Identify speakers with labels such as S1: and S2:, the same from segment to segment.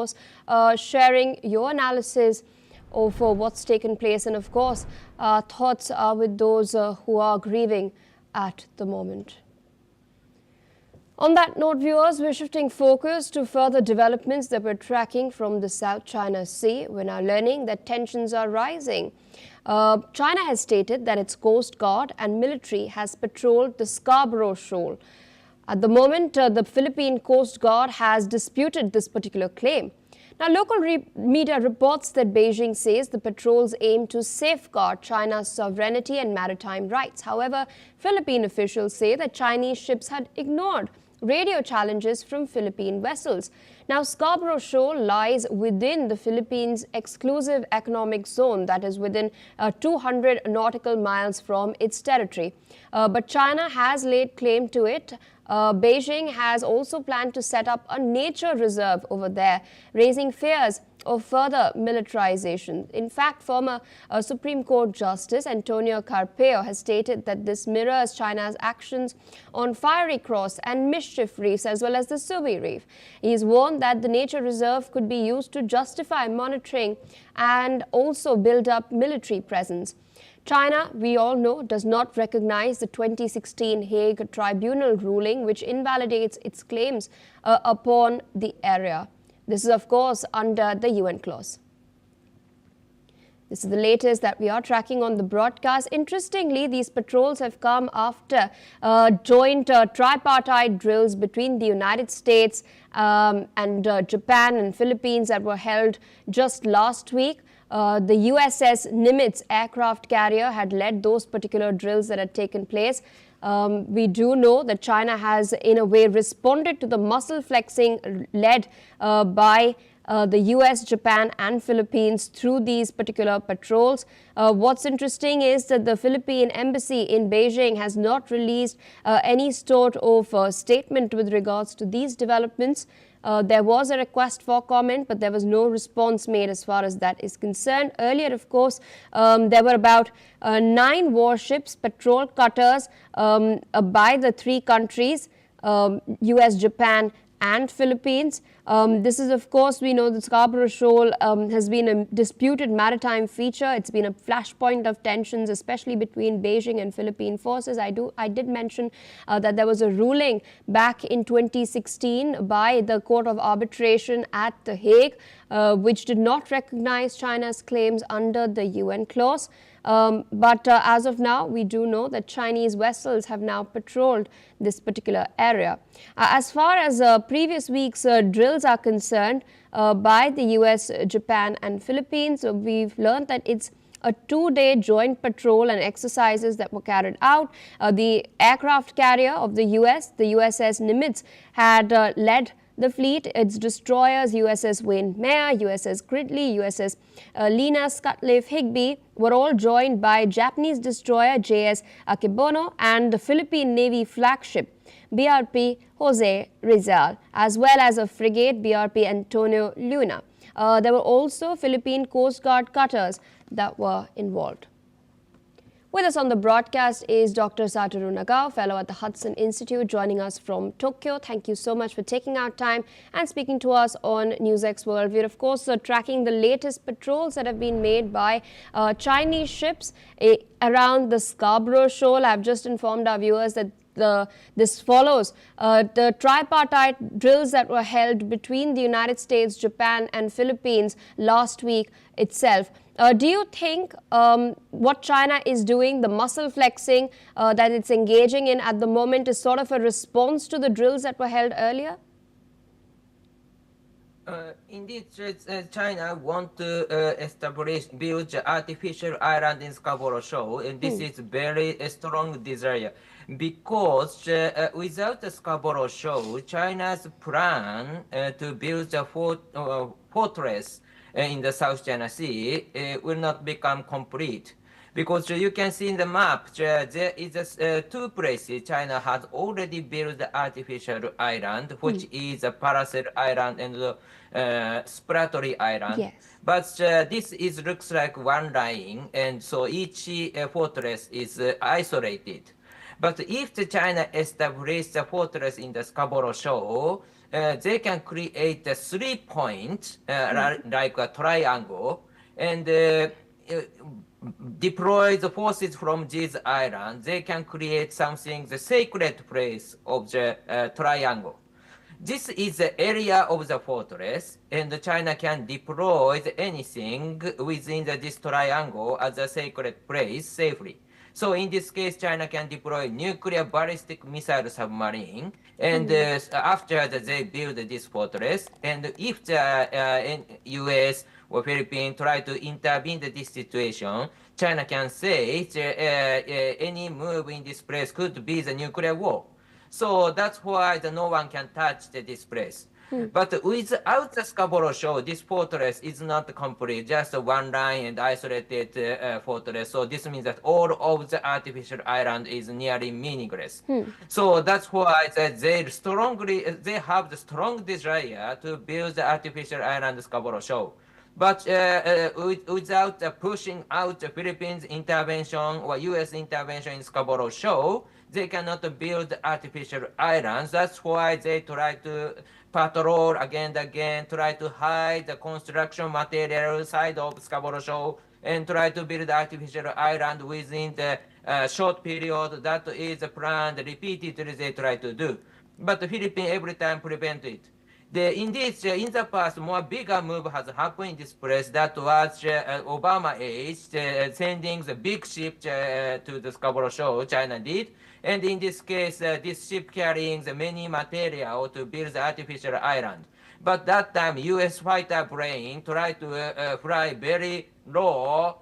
S1: course, sharing your analysis of what's taken place, and of course, thoughts are with those who are grieving at the moment. On that note, viewers, we're shifting focus to further developments that we're tracking from the South China Sea. We're now learning that tensions are rising. China has stated that its Coast Guard and military has patrolled the Scarborough Shoal. At the moment, the Philippine Coast Guard has disputed this particular claim. Now, local media reports that Beijing says the patrols aim to safeguard China's sovereignty and maritime rights. However, Philippine officials say that Chinese ships had ignored radio challenges from Philippine vessels. Now, Scarborough Shoal lies within the Philippines' exclusive economic zone, that is within 200 nautical miles from its territory. But China has laid claim to it. Beijing has also planned to set up a nature reserve over there, raising fears of further militarization. In fact, former Supreme Court Justice Antonio Carpeo has stated that this mirrors China's actions on Fiery Cross and Mischief Reefs, as well as the Subi Reef. He has warned that the nature reserve could be used to justify monitoring and also build up military presence. China, we all know, does not recognize the 2016 Hague Tribunal ruling, which invalidates its claims upon the area. This is, of course, under the UN clause. This is the latest that we are tracking on the broadcast. Interestingly, these patrols have come after joint tripartite drills between the United States and Japan and Philippines that were held just last week. The USS Nimitz aircraft carrier had led those particular drills that had taken place. We do know that China has, in a way, responded to the muscle flexing led by the US, Japan and Philippines through these particular patrols. What's interesting is that the Philippine embassy in Beijing has not released any sort of statement with regards to these developments. There was a request for comment, but there was no response made as far as that is concerned. Earlier, of course, there were about 9 warships, patrol cutters by the 3 countries, US, Japan and Philippines. This is, of course, we know the Scarborough Shoal has been a disputed maritime feature. It's been a flashpoint of tensions, especially between Beijing and Philippine forces. I did mention that there was a ruling back in 2016 by the Court of Arbitration at The Hague, which did not recognize China's claims under the UN clause. But as of now, we do know that Chinese vessels have now patrolled this particular area. As far as previous week's drills are concerned by the US, Japan and Philippines, we've learned that it's a 2-day joint patrol and exercises that were carried out. The aircraft carrier of the US, the USS Nimitz, had led the fleet. Its destroyers, USS Wayne Mayer, USS Gridley, USS Lena Sutcliffe Higbee, were all joined by Japanese destroyer JS Akebono and the Philippine Navy flagship BRP Jose Rizal, as well as a frigate BRP Antonio Luna. There were also Philippine Coast Guard cutters that were involved. With us on the broadcast is Dr. Satoru Nagao, fellow at the Hudson Institute, joining us from Tokyo. Thank you so much for taking our time and speaking to us on NewsX World. We're, of course, tracking the latest patrols that have been made by Chinese ships around the Scarborough Shoal. I've just informed our viewers that this follows the tripartite drills that were held between the United States, Japan and Philippines last week itself. Do you think what China is doing, the muscle flexing that it's engaging in at the moment, is sort of a response to the drills that were held earlier?
S2: Indeed, China want to build the artificial island in Scarborough Shoal, and this is very strong desire. Because without the Scarborough Shoal, China's plan to build a fortress in the South China Sea will not become complete. Because you can see in the map, there is 2 places China has already built the artificial island, which is a Paracel Island and Spratly Island.
S1: Yes.
S2: But this looks like one line, and so each fortress is isolated. But if China established a fortress in the Scarborough Shoal, they can create a 3-point, like a triangle, and deploy the forces from these islands. They can create something, the sacred place of the triangle. This is the area of the fortress, and China can deploy anything within this triangle as a sacred place safely. So in this case, China can deploy nuclear ballistic missile submarine, and after they build this fortress, and if the U.S. or Philippines try to intervene in this situation, China can say any move in this place could be the nuclear war. So that's why no one can touch this place. But without the Scarborough Shoal, this fortress is not complete, just one line and isolated fortress. So this means that all of the artificial island is nearly meaningless. So that's why they have the strong desire to build the artificial island Scarborough Shoal. But without pushing out the Philippines intervention or U.S. intervention in Scarborough Shoal, they cannot build artificial islands. That's why they try to patrol again and again, try to hide the construction material side of Scarborough Shoal, and try to build artificial island within the short period. That is planned repeatedly they try to do. But the Philippines every time prevent it. In the past, more bigger move has happened in this place. That was Obama age, sending the big ship to the Scarborough Shoal, China did. And in this case, this ship carrying the many material to build the artificial island. But that time, U.S. fighter plane tried to fly very low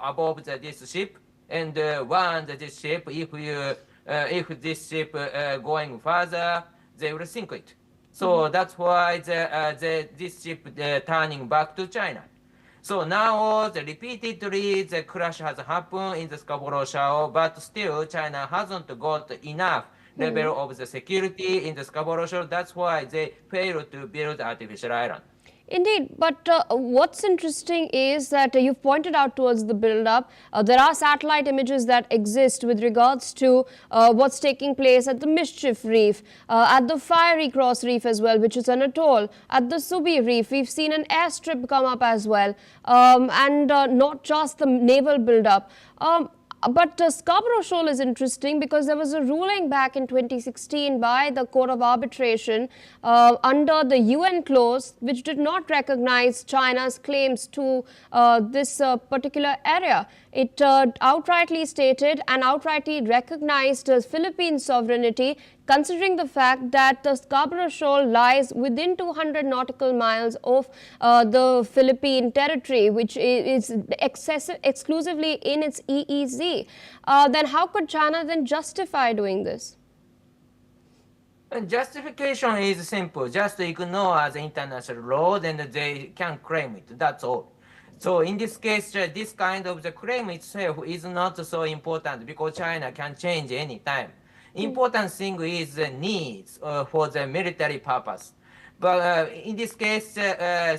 S2: above this ship and warned this ship, if this ship going further, they will sink it. So that's why this ship turning back to China. So now repeatedly the crash has happened in the Scarborough Shoal, but still China hasn't got enough level of the security in the Scarborough Shoal. That's why they failed to build artificial island.
S1: Indeed, but what's interesting is that you've pointed out towards the build-up, there are satellite images that exist with regards to what's taking place at the Mischief Reef, at the Fiery Cross Reef as well, which is an atoll, at the Subi Reef. We've seen an airstrip come up as well, and not just the naval build-up. But Scarborough Shoal is interesting because there was a ruling back in 2016 by the Court of Arbitration under the UN clause, which did not recognize China's claims to this particular area. It outrightly stated and outrightly recognized Philippine sovereignty, considering the fact that the Scarborough Shoal lies within 200 nautical miles of the Philippine territory, which is exclusively in its EEZ. Then how could China then justify doing this?
S2: And justification is simple. Just ignore the international law, then they can claim it. That's all. So in this case, this kind of the claim itself is not so important because China can change any time. Important thing is the needs for the military purpose. But in this case, other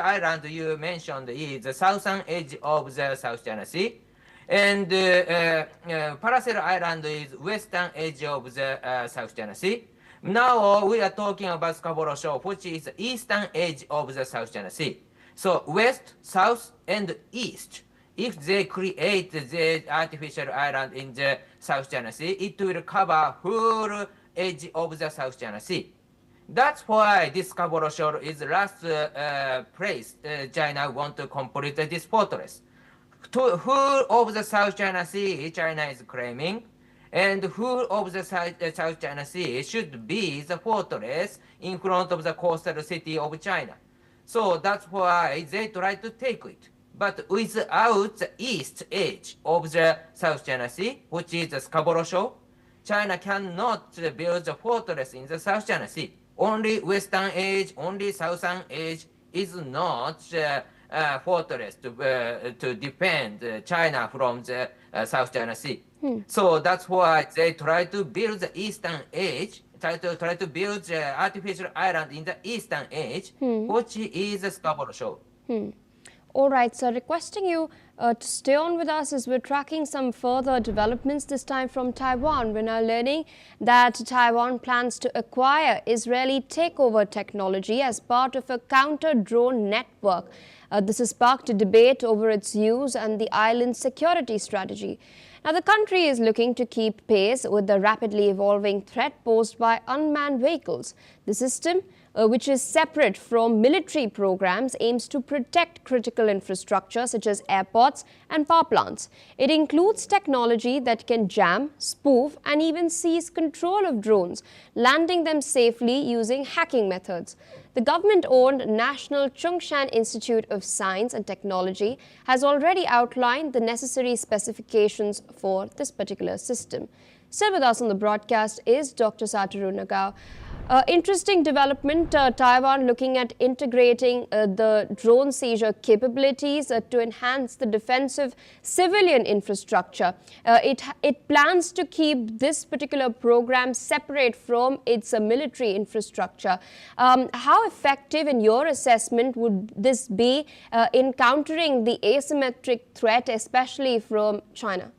S2: island you mentioned is the southern edge of the South China Sea. And Paracel Island is western edge of the South China Sea. Now we are talking about Scarborough Shoal, which is the eastern edge of the South China Sea. So west, south, and east. If they create the artificial island in the South China Sea, it will cover whole edge of the South China Sea. That's why this Scarborough Shoal is the last place China want to complete this fortress. To whole of the South China Sea, China is claiming, and whole of the South China Sea should be the fortress in front of the coastal city of China. So that's why they try to take it. But without the east edge of the South China Sea, which is the Scarborough Shoal, China cannot build a fortress in the South China Sea. Only western edge, only southern edge is not a fortress to defend China from the South China Sea. So that's why they try to build the eastern edge, try to build the artificial island in the eastern edge, which is the Scarborough Shoal.
S1: All right, sir, requesting you to stay on with us as we're tracking some further developments, this time from Taiwan. We're now learning that Taiwan plans to acquire Israeli takeover technology as part of a counter-drone network. This has sparked a debate over its use and the island's security strategy. Now, the country is looking to keep pace with the rapidly evolving threat posed by unmanned vehicles. The system, which is separate from military programs, aims to protect critical infrastructure such as airports and power plants. It includes technology that can jam, spoof, and even seize control of drones, landing them safely using hacking methods. The government-owned National Chung-Shan Institute of Science and Technology has already outlined the necessary specifications for this particular system. Still with us on the broadcast is Dr. Satoru Nagao. Interesting development, Taiwan looking at integrating the drone seizure capabilities to enhance the defensive civilian infrastructure. It plans to keep this particular program separate from its military infrastructure. How effective, in your assessment, would this be in countering the asymmetric threat, especially from China?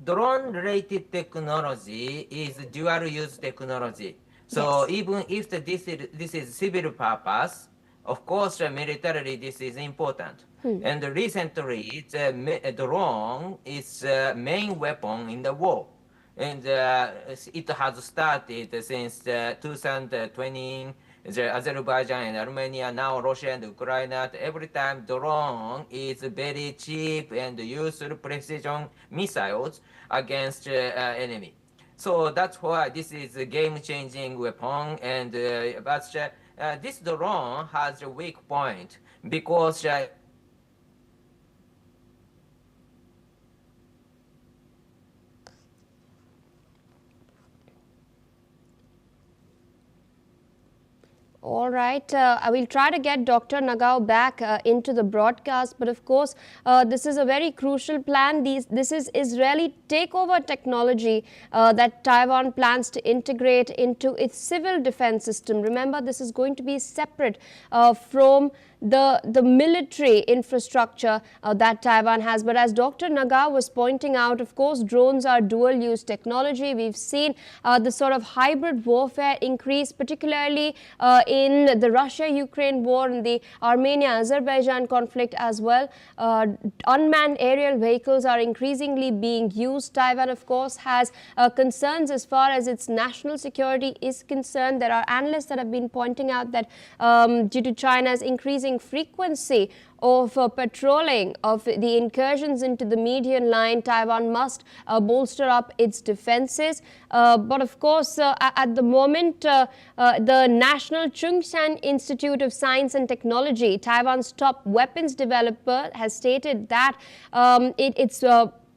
S2: Drone-related technology is dual-use technology. So
S1: Yes.
S2: even if this is civil purpose, of course, militarily this is important. And recently, the drone is main weapon in the war. And it has started since 2020. Azerbaijan and Armenia, now Russia and Ukraine. Every time drone is very cheap and useful precision missiles against enemy. So that's why this is a game-changing weapon. And but this drone has a weak point because
S1: All right, I will try to get Dr. Nagao back into the broadcast, but of course, this is a very crucial plan. This is Israeli takeover technology that Taiwan plans to integrate into its civil defense system. Remember, this is going to be separate from the military infrastructure that Taiwan has. But as Dr. Nagao was pointing out, of course, drones are dual-use technology. We've seen the sort of hybrid warfare increase, particularly in the Russia-Ukraine war and the Armenia-Azerbaijan conflict as well. Unmanned aerial vehicles are increasingly being used. Taiwan, of course, has concerns as far as its national security is concerned. There are analysts that have been pointing out that due to China's increasing frequency of patrolling of the incursions into the median line, Taiwan must bolster up its defenses. But of course, at the moment, the National Chung-Shan Institute of Science and Technology, Taiwan's top weapons developer, has stated that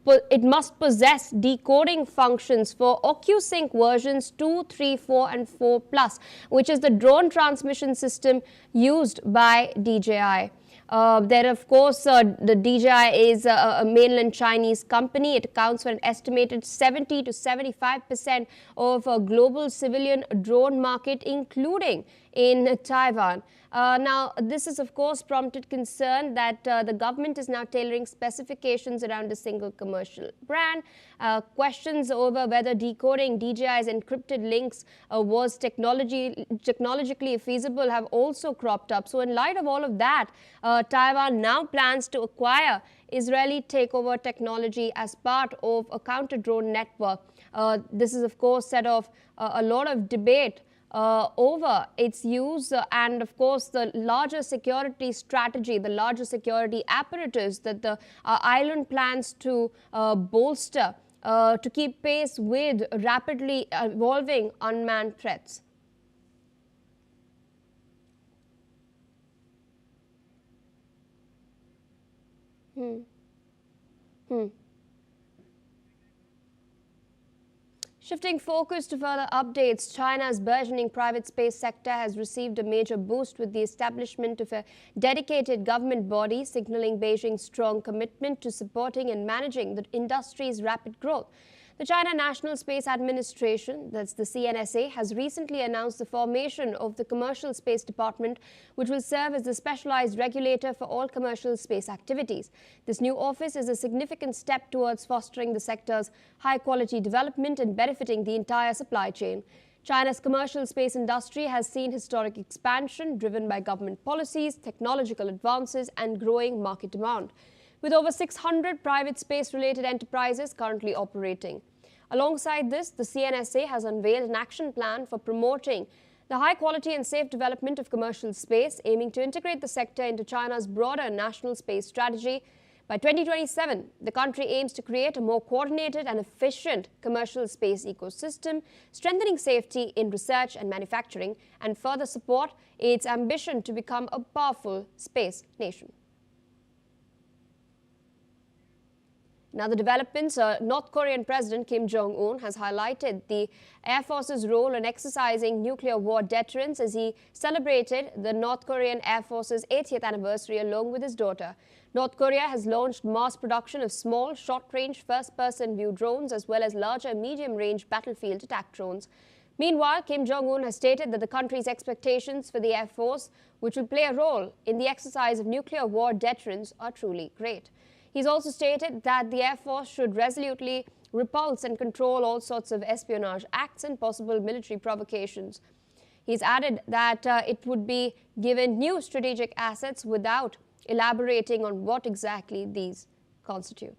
S1: it must possess decoding functions for OcuSync versions 2, 3, 4 and 4 plus, which is the drone transmission system used by DJI. There, of course, the DJI is a mainland Chinese company. It accounts for an estimated 70 to 75% of global civilian drone market, including in Taiwan. Now, this has, of course, prompted concern that the government is now tailoring specifications around a single commercial brand. Questions over whether decoding DJI's encrypted links was technologically feasible have also cropped up. So in light of all of that, Taiwan now plans to acquire Israeli takeover technology as part of a counter-drone network. This is, of course, set off a lot of debate over its use and, of course, the larger security strategy, the larger security apparatus that the island plans to bolster to keep pace with rapidly evolving unmanned threats. Shifting focus to further updates, China's burgeoning private space sector has received a major boost with the establishment of a dedicated government body, signaling Beijing's strong commitment to supporting and managing the industry's rapid growth. The China National Space Administration, that's the CNSA, has recently announced the formation of the Commercial Space Department, which will serve as the specialized regulator for all commercial space activities. This new office is a significant step towards fostering the sector's high-quality development and benefiting the entire supply chain. China's commercial space industry has seen historic expansion driven by government policies, technological advances, and growing market demand, with over 600 private space-related enterprises currently operating. Alongside this, the CNSA has unveiled an action plan for promoting the high-quality and safe development of commercial space, aiming to integrate the sector into China's broader national space strategy. By 2027, the country aims to create a more coordinated and efficient commercial space ecosystem, strengthening safety in research and manufacturing, and further support its ambition to become a powerful space nation. Now, the developments, North Korean President Kim Jong-un has highlighted the Air Force's role in exercising nuclear war deterrence as he celebrated the North Korean Air Force's 80th anniversary along with his daughter. North Korea has launched mass production of small, short-range, first-person view drones as well as larger, medium-range battlefield attack drones. Meanwhile, Kim Jong-un has stated that the country's expectations for the Air Force, which will play a role in the exercise of nuclear war deterrence, are truly great. He's also stated that the Air Force should resolutely repulse and control all sorts of espionage acts and possible military provocations. He's added that it would be given new strategic assets without elaborating on what exactly these constitute.